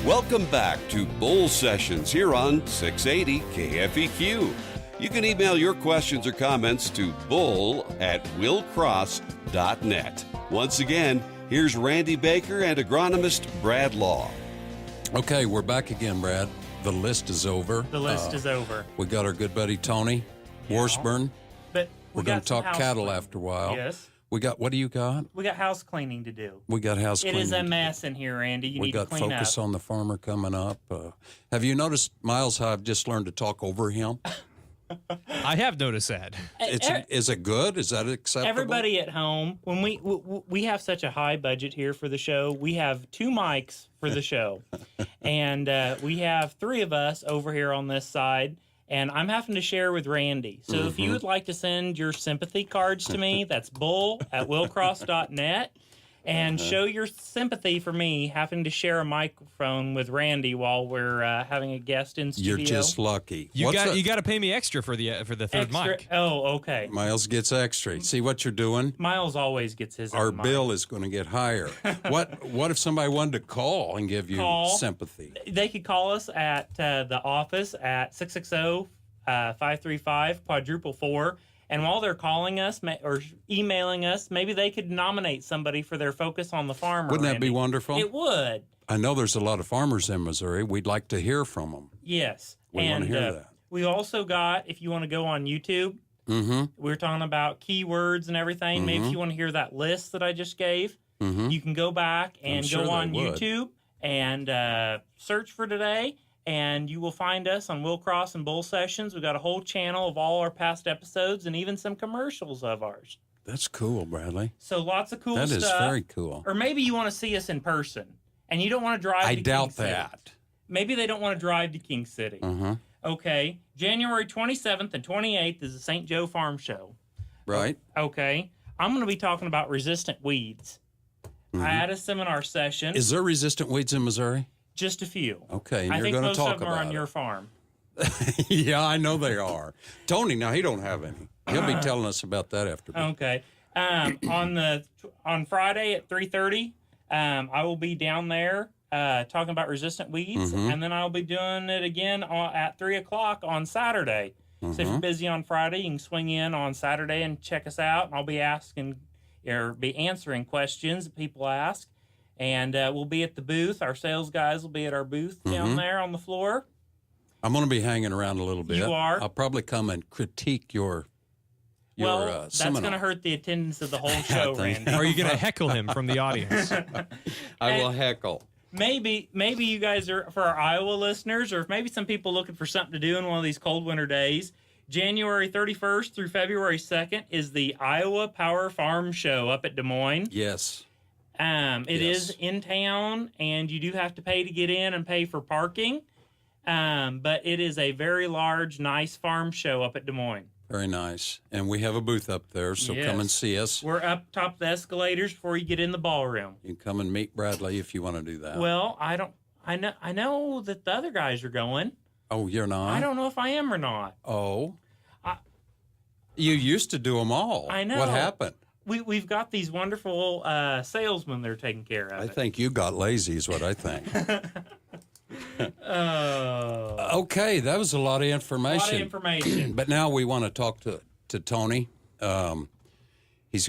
Welcome back to Bull Sessions here on 680 KFEQ. You can email your questions or comments to bull@willcross.net. Once again, here's Randy Baker and agronomist Brad Law. Okay, we're back again, Brad. The list is over. The list is over. We got our good buddy Tony Washburn. But We're going to talk cattle after a while. Yes. We got, what do you got? We got house cleaning to do. We got house It cleaning. is a mess in here, Andy. You We need to got clean Focus up. on the Farmer coming up. Have you noticed, Miles, how I've just learned to talk over him? I have noticed that. Is it good? Is that acceptable? Everybody at home, when we have such a high budget here for the show, we have 2 mics for the show, and we have 3 of us over here on this side, and I'm having to share with Randy. So if you would like to send your sympathy cards to me, that's bull@willcross.net, and show your sympathy for me having to share a microphone with Randy while we're having a guest in studio. You're just lucky. You got to pay me extra for the third mic. Oh, okay. Miles gets extra. See what you're doing? Miles always gets his Our own mic. bill is going to get higher. What if somebody wanted to call and give you sympathy? They could call us at the office at 660-535-444. And while they're calling us or emailing us, maybe they could nominate somebody for their Focus on the Farmer. Wouldn't that Randy. be wonderful? It would. I know there's a lot of farmers in Missouri. We'd like to hear from them. Yes. We want to hear that. We also got, if you want to go on YouTube, we're talking about keywords and everything. Maybe if you want to hear that list that I just gave, you can go back and go on YouTube and search for today. And you will find us on Will Cross and Bull Sessions. We've got a whole channel of all our past episodes and even some commercials of ours. That's cool, Bradley. So lots of cool stuff. That is very cool. Or maybe you want to see us in person and you don't want to drive to King City. I doubt that. Maybe they don't want to drive to King City. Okay. January 27th and 28th is the St. Joe Farm Show. Right. Okay. I'm going to be talking about resistant weeds. I had a seminar session. Is there resistant weeds in Missouri? Just a few. Okay, and I you're think going to most talk of them about are on your farm. Yeah, I know they are. Tony, now he don't have any. He'll be telling us about that after. Okay. On Friday at 3:30, I will be down there talking about resistant weeds, and then I'll be doing it again at 3 o'clock on Saturday. So if you're busy on Friday, you can swing in on Saturday and check us out. And I'll be answering questions that people ask. And we'll be at the booth. Our sales guys will be at our booth down there on the floor. I'm going to be hanging around a little bit. You are? I'll probably come and critique your that's seminar. going to hurt the attendance of the whole show, Randy. Are you going to heckle him from the audience? I will heckle. Maybe you guys are, for our Iowa listeners, or maybe some people looking for something to do in one of these cold winter days, January 31st through February 2nd is the Iowa Power Farm Show up at Des Moines. Yes. It is in town, and you do have to pay to get in and pay for parking. But it is a very large, nice farm show up at Des Moines. Very nice. And we have a booth up there, so come and see us. We're up top of the escalators before you get in the ballroom. You can come and meet Bradley if you want to do that. Well, I know that the other guys are going. Oh, you're not? I don't know if I am or not. Oh. You used to do them all. I know. What happened? We've got these wonderful salesmen they're taking care of. I think you got lazy is what I think. Okay, that was a lot of information. But now we want to talk to Tony. He's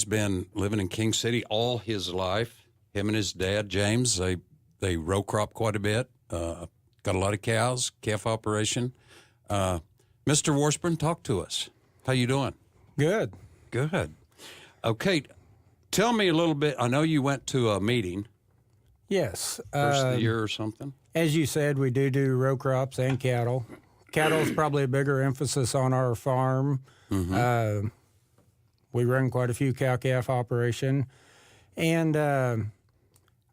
been living in King City all his life. Him and his dad, James, they row crop quite a bit. Got a lot of cows, calf operation. Mr. Washburn, talk to us. How you doing? Good. Good. Okay, tell me a little bit. I know you went to a meeting. Yes. First of the year or something? As you said, we do row crops and cattle. Cattle is probably a bigger emphasis on our farm. We run quite a few cow-calf operation. And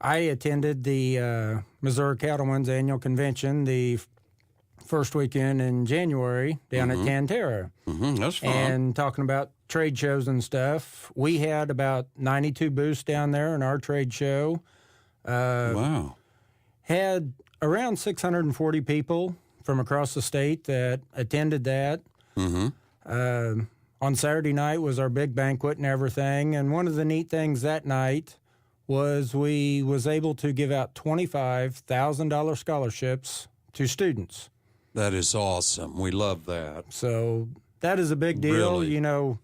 I attended the Missouri Cattlemen's annual convention the first weekend in January down at Cantera. That's fun. And talking about trade shows and stuff, we had about 92 booths down there in our trade show. Wow. Had around 640 people from across the state that attended that. On Saturday night was our big banquet and everything. And one of the neat things that night was we was able to give out $25,000 scholarships to students. That is awesome. We love that. So that is a big deal, Really?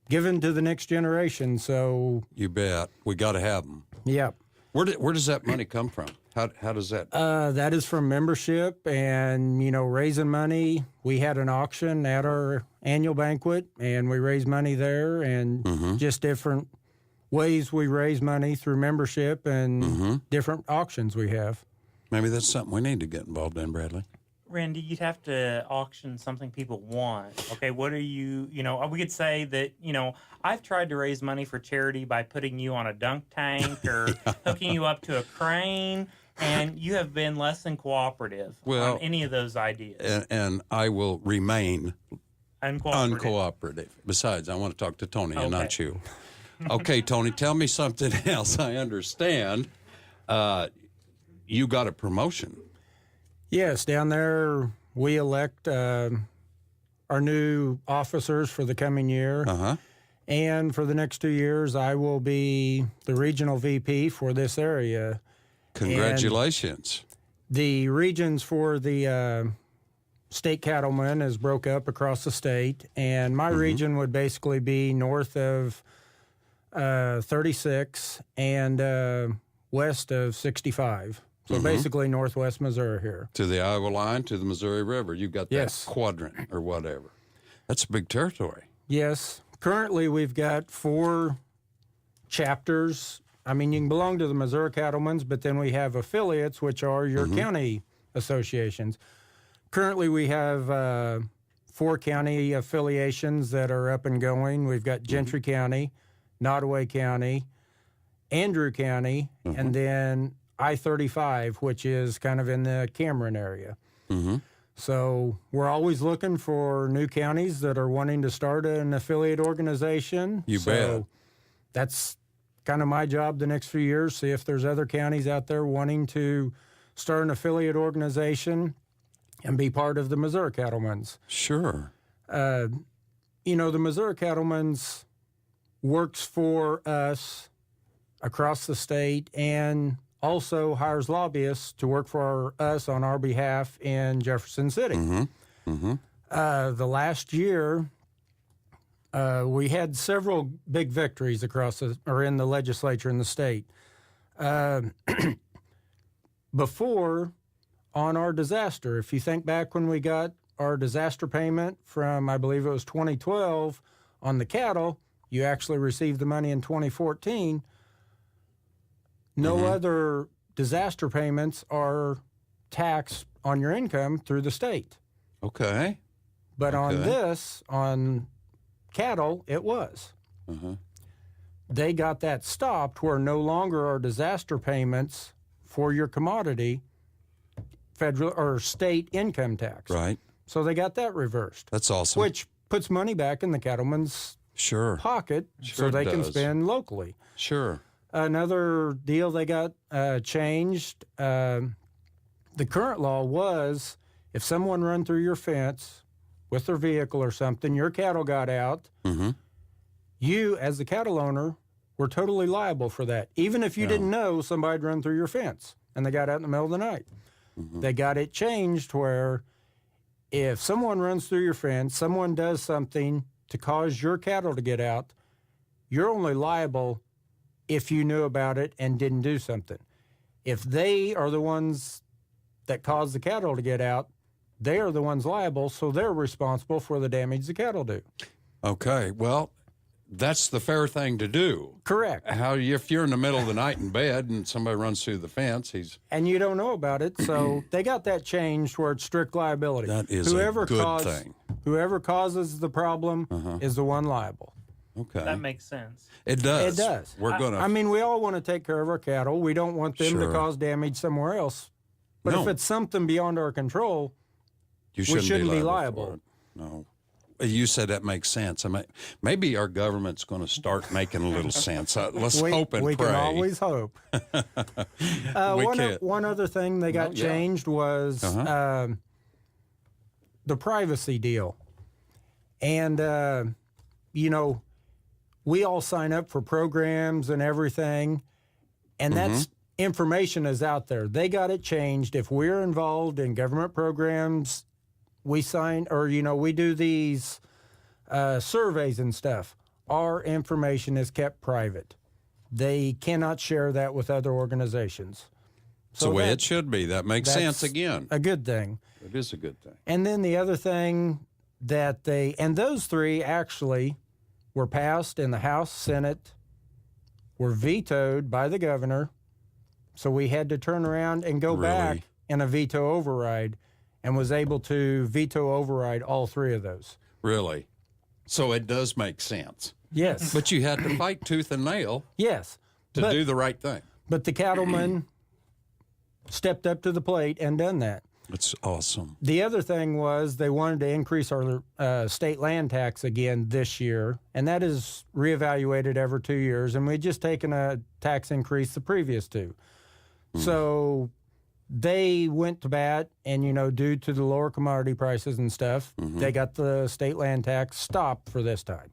Given to the next generation. So You bet. We got to have them. yeah. Where does that money come from? How does that? That is from membership and, raising money. We had an auction at our annual banquet, and we raised money there, and just different ways we raise money through membership and different auctions we have. Maybe that's something we need to get involved in, Bradley. Randy, you'd have to auction something people want. Okay, what are you, we could say that, I've tried to raise money for charity by putting you on a dunk tank or hooking you up to a crane, and you have been less than cooperative on any of those ideas. And I will remain Uncooperative. Besides, I want to talk to Tony and not you. Okay, Tony, tell me something else. I understand you got a promotion. Yes, down there we elect our new officers for the coming year. Uh-huh. And for the next 2 years, I will be the regional VP for this area. Congratulations. And the regions for the state cattlemen is broke up across the state, and my region would basically be north of 36 and west of 65. So basically northwest Missouri here. To the Iowa line, to the Missouri River. You've got that quadrant or whatever. That's a big territory. Yes. Currently, we've got 4 chapters. I mean, you can belong to the Missouri Cattlemen's, but then we have affiliates, which are your county associations. Currently, we have 4 county affiliations that are up and going. We've got Gentry County, Nottoway County, Andrew County, and then I-35, which is kind of in the Cameron area. So we're always looking for new counties that are wanting to start an affiliate organization. You bet. That's kind of my job the next few years, see if there's other counties out there wanting to start an affiliate organization and be part of the Missouri Cattlemen's. Sure. The Missouri Cattlemen's works for us across the state and also hires lobbyists to work for us on our behalf in Jefferson City. The last year, we had several big victories in the legislature in the state. Before, on our disaster, if you think back when we got our disaster payment from, I believe it was 2012, on the cattle, you actually received the money in 2014. No other disaster payments are taxed on your income through the state. Okay. But on cattle, it was. They got that stopped where no longer are disaster payments for your commodity federal or state income tax. Right. So they got that reversed. That's awesome. Which puts money back in the cattleman's pocket so they can spend locally. Sure. Another deal they got changed. The current law was if someone run through your fence with their vehicle or something, your cattle got out, you, as the cattle owner, were totally liable for that. Even if you didn't know somebody'd run through your fence and they got out in the middle of the night. They got it changed where if someone runs through your fence, someone does something to cause your cattle to get out, you're only liable if you knew about it and didn't do something. If they are the ones that caused the cattle to get out, they are the ones liable, so they're responsible for the damage the cattle do. Okay, well, that's the fair thing to do. Correct. If you're in the middle of the night in bed and somebody runs through the fence, and you don't know about it, so they got that changed where it's strict liability. That is a good thing. Whoever causes the problem is the one liable. Okay. That makes sense. It does. It does. I mean, we all want to take care of our cattle. We don't want them to cause damage somewhere else. But if it's something beyond our control, we shouldn't be liable. For it. No. You said that makes sense. Maybe our government's going to start making a little sense. Let's hope and pray. We can always hope. One other thing they got changed was the privacy deal. And, we all sign up for programs and everything, And that's information is out there. They got it changed. If we're involved in government programs, we sign, or, we do these surveys and stuff. Our information is kept private. They cannot share that with other organizations. It's the way it should be. That makes sense again. A good thing. It is a good thing. And then the other thing that and those three actually were passed in the House, Senate, were vetoed by the governor. So we had to turn around and go back in a veto override, and was able to veto override all three of those. Really? So it does make sense. Yes. But you had to fight tooth and nail Yes. to do the right thing. But the cattlemen stepped up to the plate and done that. It's awesome. The other thing was they wanted to increase our state land tax again this year, and that is reevaluated every 2 years, and we'd just taken a tax increase the previous two. So they went to bat, and, due to the lower commodity prices and stuff, they got the state land tax stopped for this time.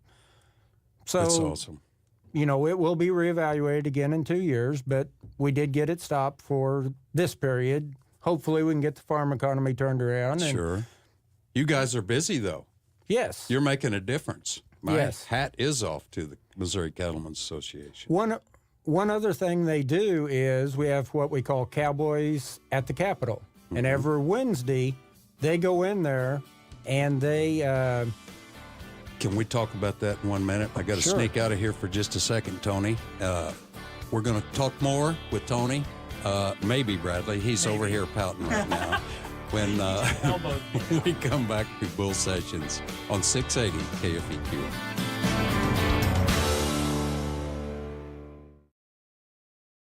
So that's awesome. It will be reevaluated again in 2 years, but we did get it stopped for this period. Hopefully we can get the farm economy turned around. And sure. You guys are busy, though. Yes. You're making a difference. My Yes. hat is off to the Missouri Cattlemen's Association. One other thing they do is we have what we call Cowboys at the Capitol. And every Wednesday, they go in there and they... Can we talk about that in 1 minute? I got to Sure. sneak out of here for just a second, Tony. We're going to talk more with Tony. Maybe Bradley. He's over here pouting right now. When we come back to Bull Sessions on 680 KFEQ.